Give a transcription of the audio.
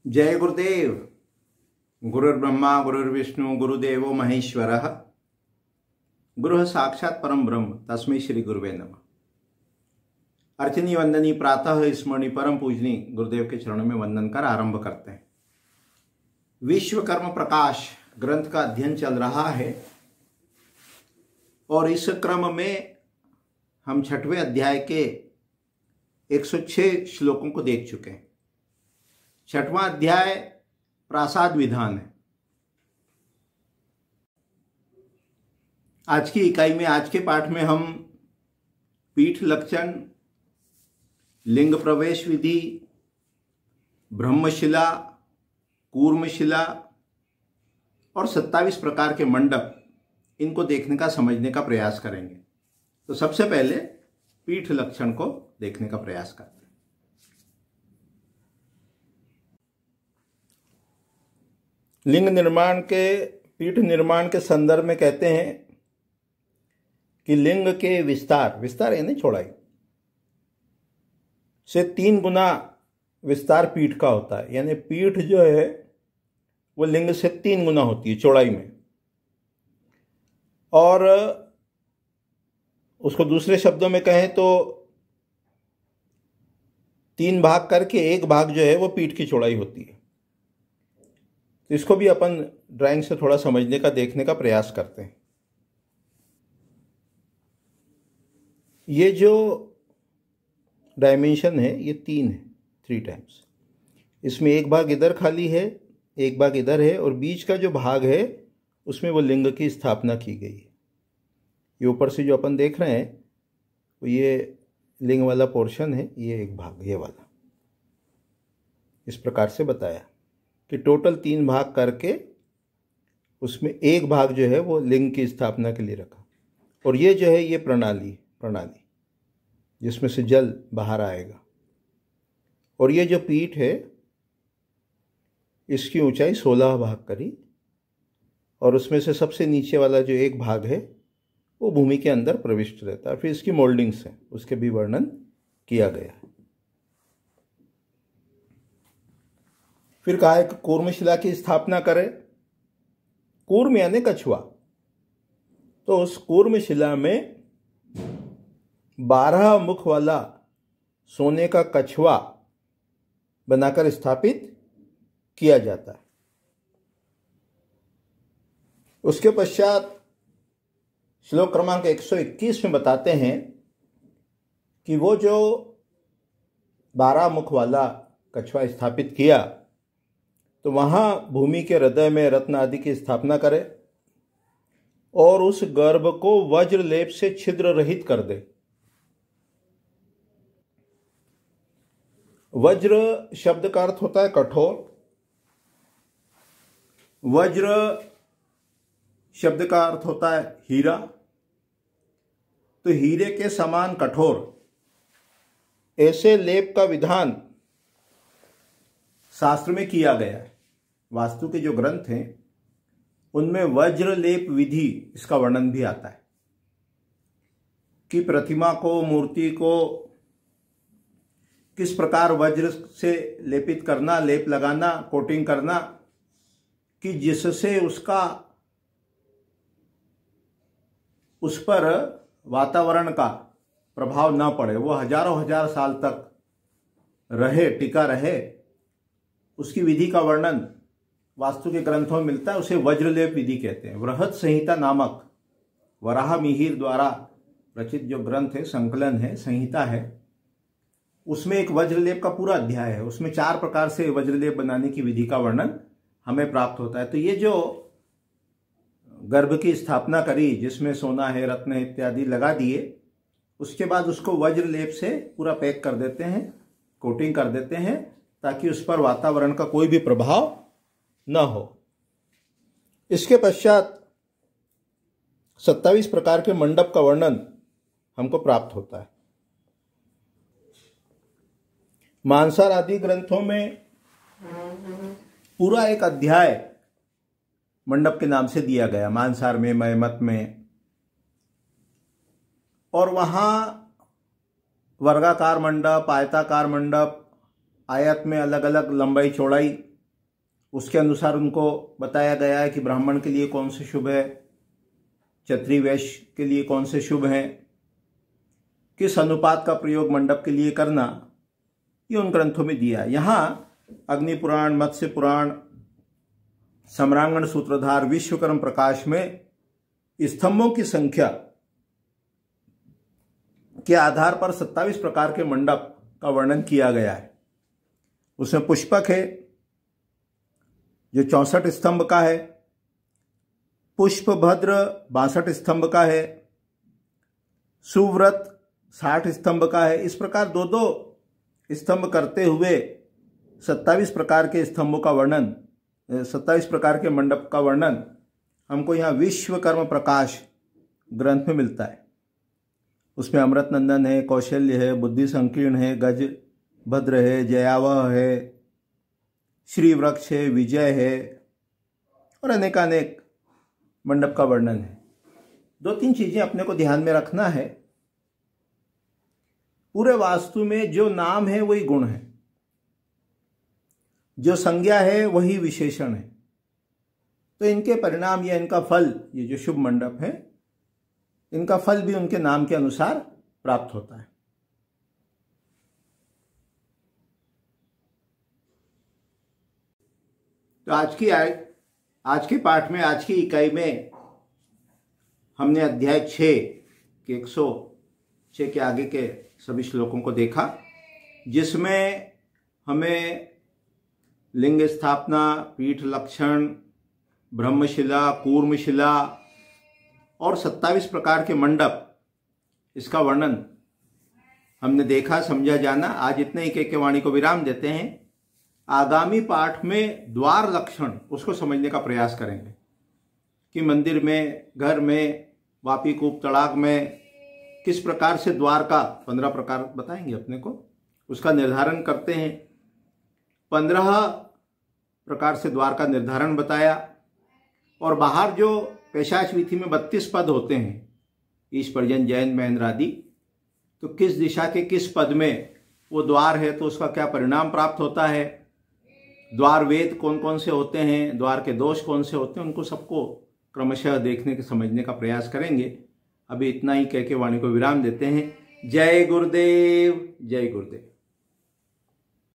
जय गुरुदेव। गुरुर्ब्रह्मा गुरुर्विष्णु गुरुदेवो महेश्वरः। गुरुः साक्षात परम ब्रह्म तस्मै श्री गुरुवे नमः। अर्चनी वंदनी प्रातः स्मरणी परम पूजनी गुरुदेव के चरणों में वंदन कर आरंभ करते हैं। विश्वकर्म प्रकाश ग्रंथ का अध्ययन चल रहा है और इस क्रम में हम 6वें अध्याय के 106 श्लोकों को देख चुके हैं। 6वां अध्याय प्रासाद विधान है। आज की इकाई में, आज के पाठ में हम पीठ लक्षण, लिंग प्रवेश विधि, ब्रह्मशिला, कूर्मशिला और 27 प्रकार के मंडप, इनको देखने का, समझने का प्रयास करेंगे। तो सबसे पहले पीठ लक्षण को देखने का प्रयास करते हैं। लिंग निर्माण के, पीठ निर्माण के संदर्भ में कहते हैं कि लिंग के विस्तार यानी चौड़ाई से 3 गुना विस्तार पीठ का होता है। यानी पीठ जो है वो लिंग से 3 गुना होती है चौड़ाई में। और उसको दूसरे शब्दों में कहें तो 3 भाग करके 1 भाग जो है वो पीठ की चौड़ाई होती है। तो इसको भी अपन ड्राइंग से थोड़ा समझने का, देखने का प्रयास करते हैं। ये जो डायमेंशन है ये 3 है, 3 टाइम्स। इसमें 1 भाग इधर खाली है, 1 भाग इधर है और बीच का जो भाग है उसमें वो लिंग की स्थापना की गई है। ये ऊपर से जो अपन देख रहे हैं तो ये लिंग वाला पोर्शन है, ये 1 भाग, ये वाला। इस प्रकार से बताया कि टोटल 3 भाग करके उसमें 1 भाग जो है वो लिंग की स्थापना के लिए रखा। और ये जो है ये प्रणाली जिसमें से जल बाहर आएगा। और ये जो पीठ है इसकी ऊंचाई 16 भाग करी और उसमें से सबसे नीचे वाला जो 1 भाग है वो भूमि के अंदर प्रविष्ट रहता है। फिर इसकी मोल्डिंग्स हैं, उसके भी वर्णन किया गया है। फिर कहा है कि कूर्मशिला की स्थापना करें। कूर्म यानी कछुआ। तो उस कूर्मशिला में 12 मुख वाला सोने का कछुआ बनाकर स्थापित किया जाता है। उसके पश्चात श्लोक क्रमांक 121 में बताते हैं कि वो जो 12 मुख वाला कछुआ स्थापित किया तो वहां भूमि के हृदय में रत्न आदि की स्थापना करे और उस गर्भ को वज्र लेप से छिद्र रहित कर दे। वज्र शब्द का अर्थ होता है कठोर। वज्र शब्द का अर्थ होता है हीरा। तो हीरे के समान कठोर ऐसे लेप का विधान शास्त्र में किया गया है। वास्तु के जो ग्रंथ हैं उनमें वज्र लेप विधि, इसका वर्णन भी आता है कि प्रतिमा को, मूर्ति को किस प्रकार वज्र से लेपित करना, लेप लगाना, कोटिंग करना, कि जिससे उसका, उस पर वातावरण का प्रभाव ना पड़े, वो हजारों हजार साल तक रहे, टिका रहे। उसकी विधि का वर्णन वास्तु के ग्रंथों में मिलता है। उसे वज्रलेप विधि कहते हैं। बृहत संहिता नामक वराह मिहिर द्वारा रचित जो ग्रंथ है, संकलन है, संहिता है, उसमें एक वज्रलेप का पूरा अध्याय है। उसमें 4 प्रकार से वज्रलेप बनाने की विधि का वर्णन हमें प्राप्त होता है। तो ये जो गर्भ की स्थापना करी, जिसमें सोना है, रत्न इत्यादि लगा दिए, उसके बाद उसको वज्रलेप से पूरा पैक कर देते हैं, कोटिंग कर देते हैं, ताकि उस पर वातावरण का कोई भी प्रभाव न हो। इसके पश्चात 27 प्रकार के मंडप का वर्णन हमको प्राप्त होता है। मानसार आदि ग्रंथों में पूरा एक अध्याय मंडप के नाम से दिया गया, मानसार में, मयमत में। और वहां वर्गाकार मंडप, आयताकार मंडप, आयत में अलग अलग लंबाई चौड़ाई उसके अनुसार उनको बताया गया है कि ब्राह्मण के लिए कौन से शुभ है, क्षत्रिय वैश्य के लिए कौन से शुभ हैं, किस अनुपात का प्रयोग मंडप के लिए करना, ये उन ग्रंथों में दिया है। यहाँ अग्नि पुराण, मत्स्य पुराण, सम्रांगण सूत्रधार, विश्वकर्म प्रकाश में स्तंभों की संख्या के आधार पर 27 प्रकार के मंडप का वर्णन किया गया है। उसमें पुष्पक है जो 64 स्तंभ का है, पुष्पभद्र 62 स्तंभ का है, सुव्रत 60 स्तंभ का है। इस प्रकार दो दो स्तंभ करते हुए 27 प्रकार के स्तंभों का वर्णन, 27 प्रकार के मंडप का वर्णन हमको यहाँ विश्वकर्म प्रकाश ग्रंथ में मिलता है। उसमें अमृत नंदन है, कौशल्य है, बुद्धि संकीर्ण है, गज भद्र है, जयावह है, श्री वृक्ष है, विजय है और अनेकानेक मंडप का वर्णन है। दो तीन चीजें अपने को ध्यान में रखना है। पूरे वास्तु में जो नाम है वही गुण है, जो संज्ञा है वही विशेषण है। तो इनके परिणाम या इनका फल, ये जो शुभ मंडप है, इनका फल भी उनके नाम के अनुसार प्राप्त होता है। तो आज के पाठ में, आज की इकाई में हमने अध्याय 6 के 106 के आगे के सभी श्लोकों को देखा, जिसमें हमें लिंग स्थापना, पीठ लक्षण, ब्रह्मशिला, कूर्मशिला और 27 प्रकार के मंडप, इसका वर्णन हमने देखा, समझा, जाना। आज इतने ही कह के वाणी को विराम देते हैं। आगामी पाठ में द्वार लक्षण, उसको समझने का प्रयास करेंगे कि मंदिर में, घर में, वापी कूप तड़ाक में किस प्रकार से द्वार का 15 प्रकार बताएंगे अपने को, उसका निर्धारण करते हैं। 15 प्रकार से द्वार का निर्धारण बताया। और बाहर जो पेशाच विधि में 32 पद होते हैं, ईश, पर्जन, जैन, महेंद्र आदि, तो किस दिशा के किस पद में वो द्वार है तो उसका क्या परिणाम प्राप्त होता है, द्वार वेद कौन कौन से होते हैं, द्वार के दोष कौन से होते हैं, उनको सबको क्रमशः देखने के समझने का प्रयास करेंगे। अभी इतना ही कह के वाणी को विराम देते हैं। जय गुरुदेव, जय गुरुदेव।